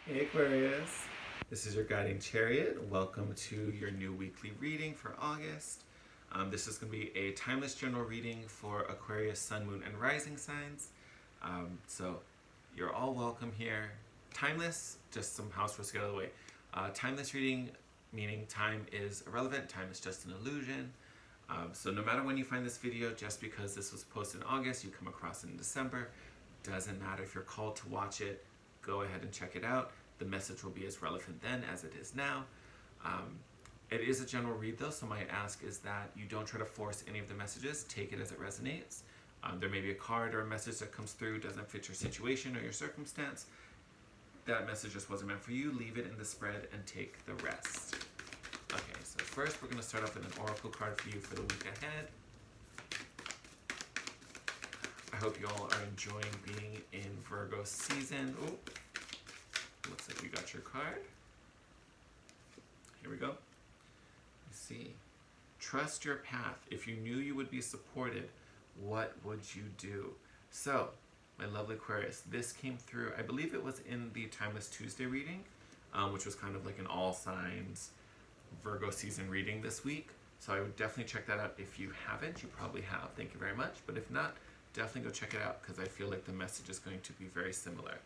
Hey Aquarius, this is your guiding chariot. Welcome to your new weekly reading for August. This is going to be a timeless general reading for Aquarius, Sun, Moon, and Rising signs. So you're all welcome here. Timeless, just some house rules to get out of the way. Timeless reading, meaning time is irrelevant, time is just an illusion. So no matter when you find this video, just because this was posted in August, you come across it in December, doesn't matter if you're called to watch it, go ahead and check it out. The message will be as relevant then as it is now. It is a general read though, so my ask is that you don't try to force any of the messages, take it as it resonates. There may be a card or a message that comes through, doesn't fit your situation or your circumstance. That message just wasn't meant for you, leave it in the spread and take the rest. Okay, so first we're going to start off with an oracle card for you for the week ahead. I hope you all are enjoying being in Virgo season. Ooh, looks like you got your card. Here we go. Let's see. Trust your path. If you knew you would be supported, what would you do? So, my lovely Aquarius, this came through, I believe it was in the Timeless Tuesday reading, which was kind of like an all signs Virgo season reading this week. So I would definitely check that out. If you haven't, you probably have. Thank you very much. But if not, definitely go check it out because I feel like the message is going to be very similar.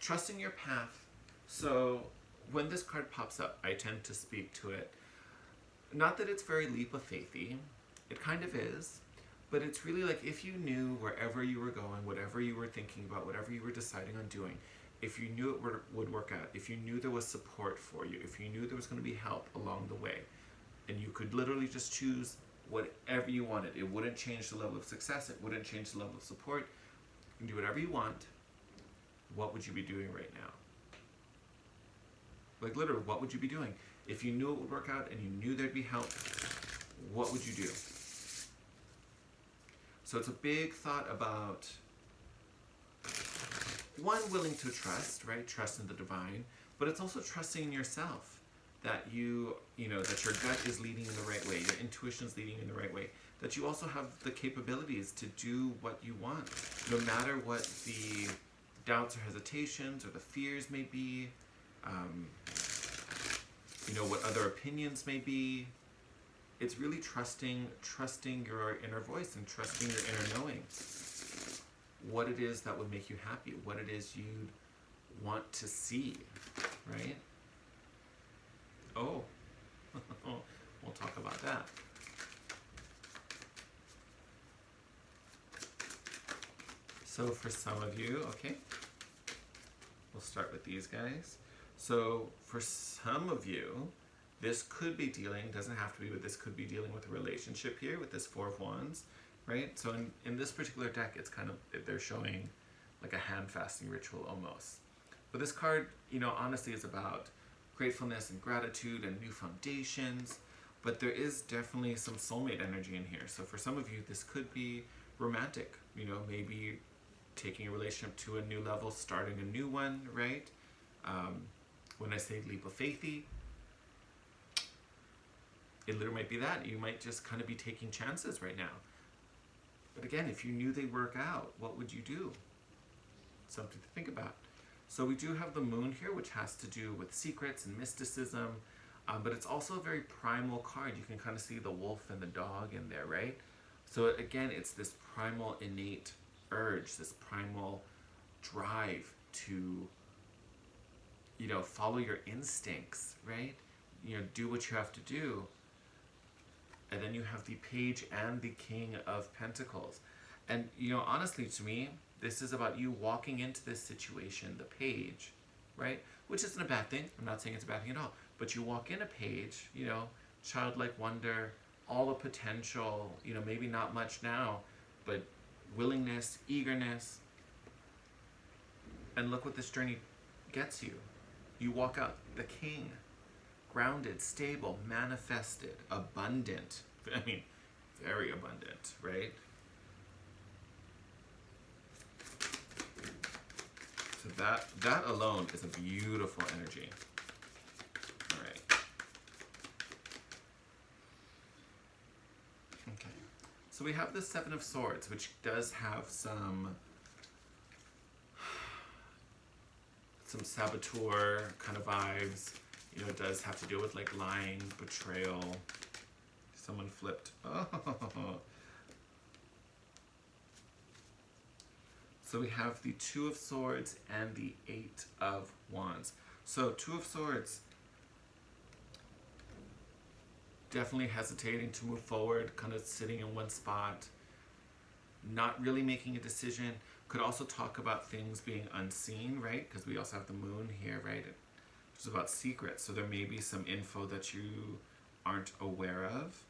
Trusting your path. So when this card pops up, I tend to speak to it. Not that it's very leap of faithy. It kind of is. But it's really like if you knew wherever you were going, whatever you were thinking about, whatever you were deciding on doing, if you knew it would work out, if you knew there was support for you, if you knew there was going to be help along the way, and you could literally just choose whatever you wanted. It wouldn't change the level of success. It wouldn't change the level of support. You can do whatever you want. What would you be doing right now? Like literally, what would you be doing? If you knew it would work out and you knew there'd be help, what would you do? So it's a big thought about, one, willing to trust, right? Trust in the divine, but it's also trusting in yourself that you know, that your gut is leading in the right way, your intuition is leading in the right way, that you also have the capabilities to do what you want, no matter what the doubts or hesitations or the fears may be, you know, what other opinions may be. It's really trusting your inner voice and trusting your inner knowing. What it is that would make you happy, what it is you'd want to see, right? Oh, we'll talk about that. So for some of you, okay, we'll start with these guys. So for some of you, this could be dealing, doesn't have to be, but this could be dealing with a relationship here with this Four of Wands, right? So in this particular deck, it's kind of, they're showing like a hand fasting ritual almost. But this card, you know, honestly is about gratefulness and gratitude and new foundations, but there is definitely some soulmate energy in here. So for some of you, this could be romantic, you know, maybe taking a relationship to a new level, starting a new one, right? When I say leap of faithy, it literally might be that. You might just kind of be taking chances right now. But again, if you knew they'd work out, what would you do? Something to think about. So we do have the moon here, which has to do with secrets and mysticism, but it's also a very primal card. You can kind of see the wolf and the dog in there, right? So again, it's this primal innate urge, this primal drive to, you know, follow your instincts, right? You know, do what you have to do. And then you have the Page and the King of Pentacles. And, you know, honestly, to me, this is about you walking into this situation, the Page, right? Which isn't a bad thing. I'm not saying it's a bad thing at all. But you walk in a Page, you know, childlike wonder, all the potential, you know, maybe not much now, but willingness, eagerness. And look what this journey gets you. You walk out the King. Grounded, stable, manifested, abundant. I mean, very abundant, right? So that alone is a beautiful energy. All right. Okay. So we have the Seven of Swords, which does have some some saboteur kind of vibes. You know, it does have to do with like lying, betrayal. Someone flipped. Oh. So we have the Two of Swords and the Eight of Wands. So Two of Swords, definitely hesitating to move forward, kind of sitting in one spot, not really making a decision. Could also talk about things being unseen, right? Because we also have the moon here, right? It's about secrets. So there may be some info that you aren't aware of.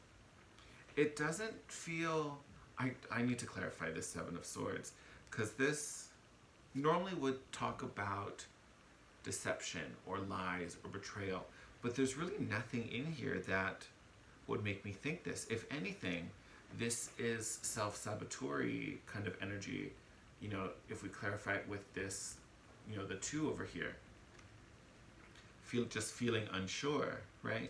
It doesn't feel... I need to clarify this Seven of Swords, because this normally would talk about deception or lies or betrayal, but there's really nothing in here that would make me think this. If anything, this is self-sabotory kind of energy, you know, if we clarify it with this, you know, the two over here. Just feeling unsure, right?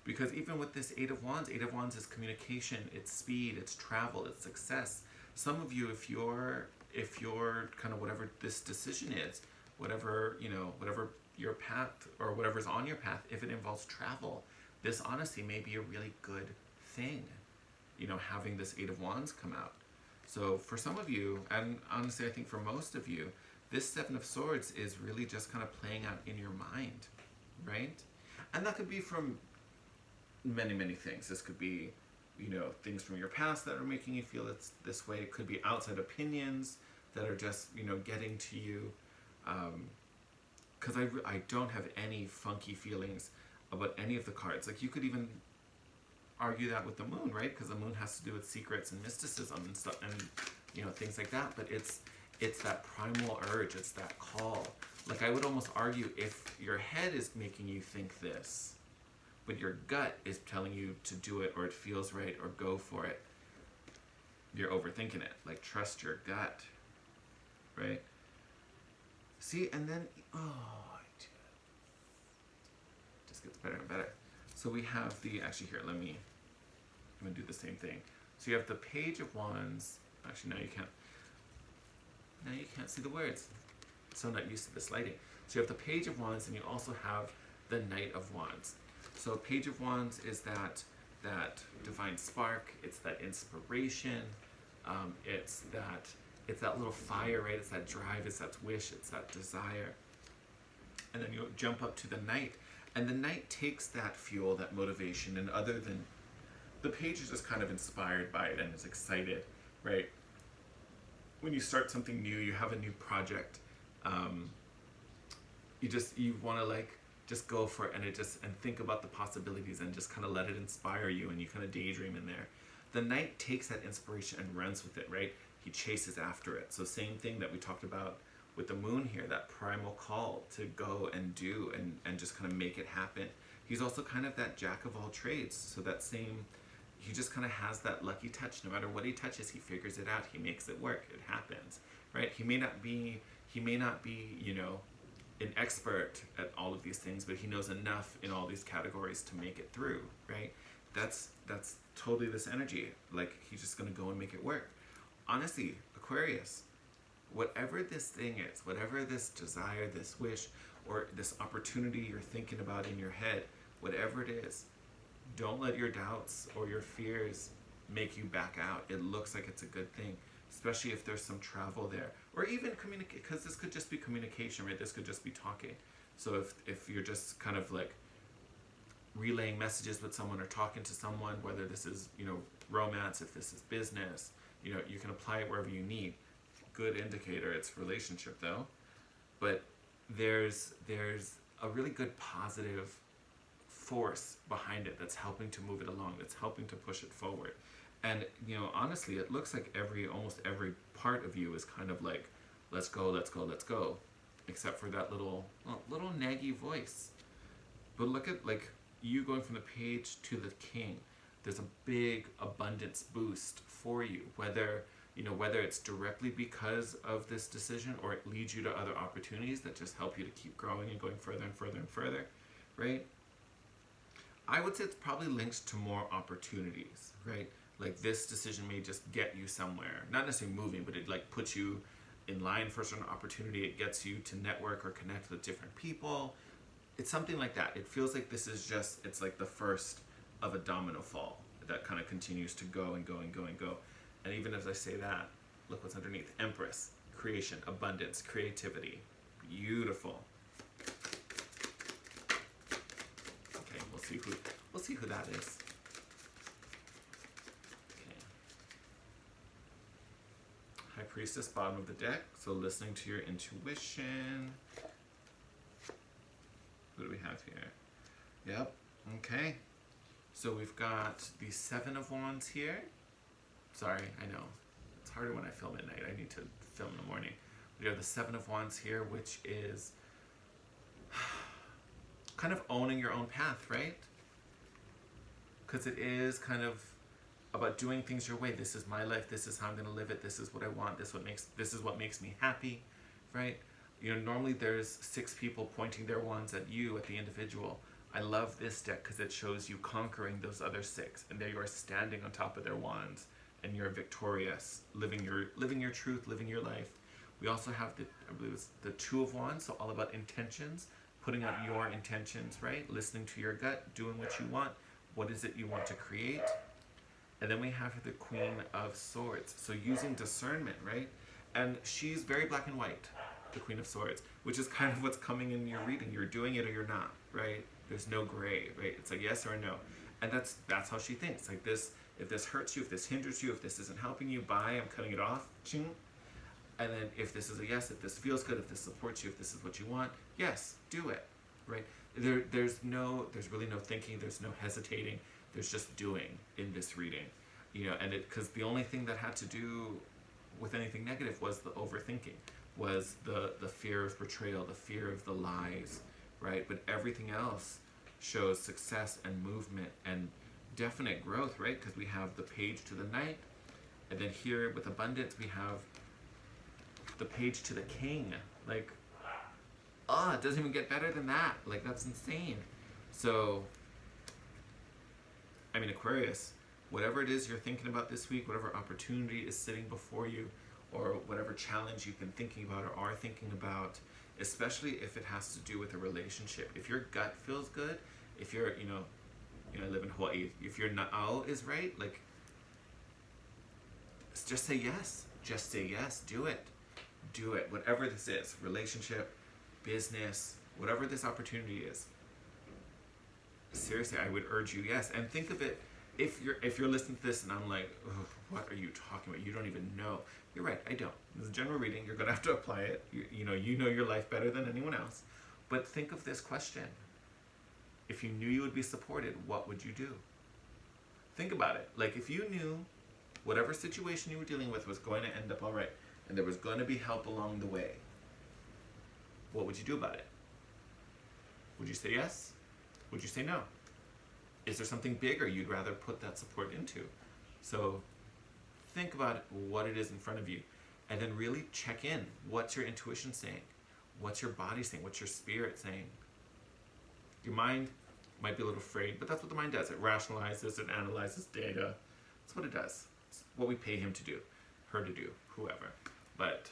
Because even with this Eight of Wands is communication, it's speed, it's travel, it's success. Some of you, if you're kind of whatever this decision is, whatever, you know, whatever your path or whatever's on your path, if it involves travel, this honestly may be a really good thing, you know, having this Eight of Wands come out. So for some of you, and honestly I think for most of you, this Seven of Swords is really just kind of playing out in your mind, right? And that could be from many, many things. This could be, you know, things from your past that are making you feel it's this way. It could be outside opinions that are just, you know, getting to you. Because I don't have any funky feelings about any of the cards. Like, you could even argue that with the moon, right? Because the moon has to do with secrets and mysticism and stuff, and, you know, things like that. But it's that primal urge. It's that call. Like, I would almost argue, if your head is making you think this, but your gut is telling you to do it, or it feels right, or go for it, you're overthinking it. Like, trust your gut, right? See, and then, it just gets better and better. So we have the, actually here, I'm gonna do the same thing. So you have the Page of Wands. Actually, now you can't see the words. So I'm not used to this lighting. So you have the Page of Wands, and you also have the Knight of Wands. So Page of Wands is that divine spark. It's that inspiration. It's that little fire, right? It's that drive. It's that wish. It's that desire. And then you jump up to the Knight, and the Knight takes that fuel, that motivation, and other than the Page is just kind of inspired by it and is excited, right? When you start something new, you have a new project. You want to like just go for it, and think about the possibilities and just kind of let it inspire you, and you kind of daydream in there. The Knight takes that inspiration and runs with it, right? He chases after it. So same thing that we talked about with the moon here, that primal call to go and do and just kind of make it happen. He's also kind of that jack of all trades. So that same, he just kind of has that lucky touch. No matter what he touches, he figures it out. He makes it work. It happens, right? He may not be, you know, an expert at all of these things, but he knows enough in all these categories to make it through, right? That's totally this energy. Like, he's just gonna go and make it work. Honestly, Aquarius, whatever this thing is, whatever this desire, this wish, or this opportunity you're thinking about in your head, whatever it is, don't let your doubts or your fears make you back out. It looks like it's a good thing, especially if there's some travel there, or even communicate, because this could just be communication, right? This could just be talking. So if you're just kind of like relaying messages with someone or talking to someone, whether this is, you know, romance, if this is business, you know, you can apply it wherever you need. Good indicator, it's relationship though. But there's a really good positive force behind it that's helping to move it along, that's helping to push it forward. And, you know, honestly, it looks like almost every part of you is kind of like, let's go, let's go, let's go, except for that little naggy voice. But look at, like, you going from the Page to the King. There's a big abundance boost for you, whether it's directly because of this decision, or it leads you to other opportunities that just help you to keep growing and going further and further and further, right? I would say it's probably linked to more opportunities, right? Like, this decision may just get you somewhere, not necessarily moving, but it like puts you in line for a certain opportunity. It gets you to network or connect with different people. It's something like that. It feels like this is just, it's like the first of a domino fall that kind of continues to go and go and go and go. And even as I say that, look what's underneath. Empress, creation, abundance, creativity. Beautiful. Okay, we'll see who that is. Okay. High Priestess, bottom of the deck. So listening to your intuition. Who do we have here? Yep. Okay. So we've got the Seven of Wands here. Sorry, I know. It's harder when I film at night. I need to film in the morning. We have the Seven of Wands here, which is kind of owning your own path, right? Because it is kind of about doing things your way. This is my life. This is how I'm going to live it. This is what I want. This is what makes me happy, right? You know, normally there's 6 people pointing their wands at you, at the individual. I love this deck because it shows you conquering those other 6, and there you are standing on top of their wands, and you're victorious, living your truth, living your life. We also have I believe it's the Two of Wands, so all about intentions, putting out your intentions, right? Listening to your gut, doing what you want. What is it you want to create? And then we have the Queen of Swords, so using discernment, right? And she's very black and white, the Queen of Swords, which is kind of what's coming in your reading. You're doing it or you're not, right? There's no gray, right? It's a yes or a no. And that's how she thinks. Like this, if this hurts you, if this hinders you, if this isn't helping you, bye, I'm cutting it off. Ching. And then if this is a yes, if this feels good, if this supports you, if this is what you want, yes, do it, right? There's really no thinking, there's no hesitating, there's just doing in this reading, you know, and because the only thing that had to do with anything negative was the overthinking, was the fear of betrayal, the fear of the lies, right? But everything else shows success and movement and definite growth, right? Because we have the Page to the Knight, and then here with abundance we have the Page to the King. Like, it doesn't even get better than that. Like, that's insane. So, I mean, Aquarius, whatever it is you're thinking about this week, whatever opportunity is sitting before you, or whatever challenge you've been thinking about or are thinking about, especially if it has to do with a relationship. If your gut feels good, if you're, I live in Hawaii, if your na'au is right, like, just say yes. Just say yes. Do it. Do it. Whatever this is, relationship, business, whatever this opportunity is. Seriously, I would urge you, yes. And think of it, if you're listening to this and I'm like, what are you talking about? You don't even know. You're right, I don't. This is a general reading. You're going to have to apply it. You know your life better than anyone else. But think of this question. If you knew you would be supported, what would you do? Think about it. Like, if you knew whatever situation you were dealing with was going to end up all right, and there was going to be help along the way, what would you do about it? Would you say yes? Would you say no? Is there something bigger you'd rather put that support into? So think about what it is in front of you, and then really check in. What's your intuition saying? What's your body saying? What's your spirit saying? Your mind might be a little afraid, but that's what the mind does. It rationalizes, it analyzes data. That's what it does. It's what we pay him to do, her to do, whoever. But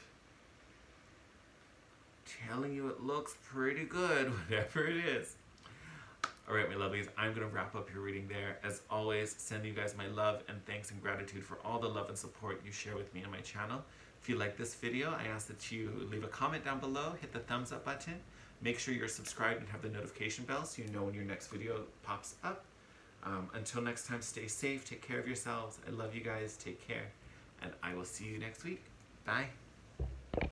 telling you it looks pretty good, whatever it is. All right, my lovelies, I'm going to wrap up your reading there. As always, send you guys my love and thanks and gratitude for all the love and support you share with me on my channel. If you like this video, I ask that you leave a comment down below, hit the thumbs up button, make sure you're subscribed and have the notification bell so you know when your next video pops up. Until next time, stay safe, take care of yourselves. I love you guys, take care, and I will see you next week. Bye.